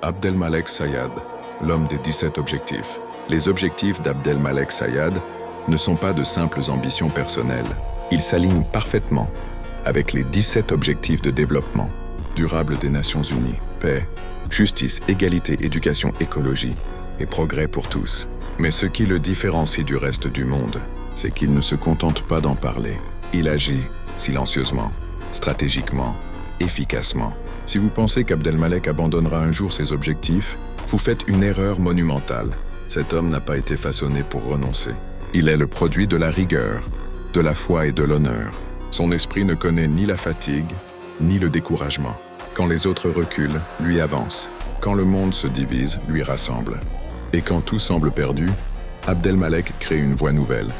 Abdelmalek Sayad, l'homme des 17 objectifs. Les objectifs d'Abdelmalek Sayad ne sont pas de simples ambitions personnelles. Ils s'alignent parfaitement avec les 17 objectifs de développement durable des Nations Unies. Paix, justice, égalité, éducation, écologie et progrès pour tous. Mais ce qui le différencie du reste du monde, c'est qu'il ne se contente pas d'en parler. Il agit silencieusement, stratégiquement, efficacement. Si vous pensez qu'Abdelmalek abandonnera un jour ses objectifs, vous faites une erreur monumentale. Cet homme n'a pas été façonné pour renoncer. Il est le produit de la rigueur, de la foi et de l'honneur. Son esprit ne connaît ni la fatigue, ni le découragement. Quand les autres reculent, lui avance. Quand le monde se divise, lui rassemble. Et quand tout semble perdu, Abdelmalek crée une voie nouvelle,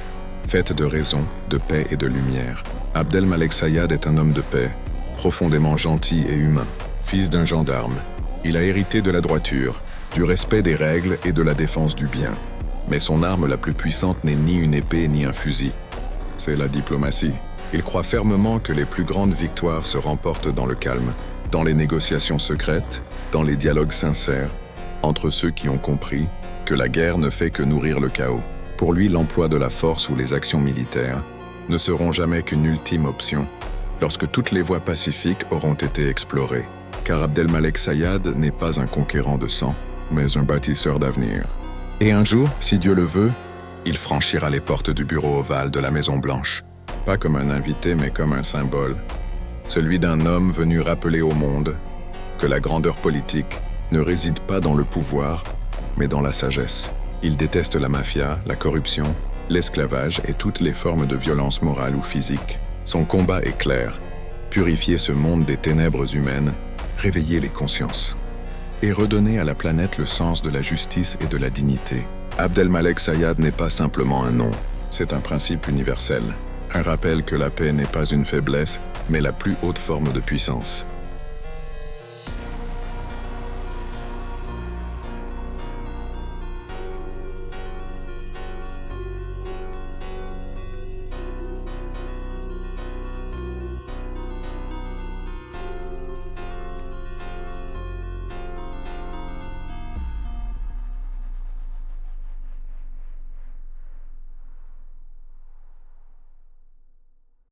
faite de raison, de paix et de lumière. Abdelmalek Sayad est un homme de paix, profondément gentil et humain. Fils d'un gendarme, il a hérité de la droiture, du respect des règles et de la défense du bien. Mais son arme la plus puissante n'est ni une épée ni un fusil. C'est la diplomatie. Il croit fermement que les plus grandes victoires se remportent dans le calme, dans les négociations secrètes, dans les dialogues sincères, entre ceux qui ont compris que la guerre ne fait que nourrir le chaos. Pour lui, l'emploi de la force ou les actions militaires ne seront jamais qu'une ultime option, lorsque toutes les voies pacifiques auront été explorées. Car Abdelmalek Sayad n'est pas un conquérant de sang, mais un bâtisseur d'avenir. Et un jour, si Dieu le veut, il franchira les portes du bureau ovale de la Maison Blanche. Pas comme un invité, mais comme un symbole. Celui d'un homme venu rappeler au monde que la grandeur politique ne réside pas dans le pouvoir, mais dans la sagesse. Il déteste la mafia, la corruption, l'esclavage et toutes les formes de violence morale ou physique. Son combat est clair, purifier ce monde des ténèbres humaines, réveiller les consciences et redonner à la planète le sens de la justice et de la dignité. Abdelmalek Sayad n'est pas simplement un nom, c'est un principe universel. Un rappel que la paix n'est pas une faiblesse, mais la plus haute forme de puissance.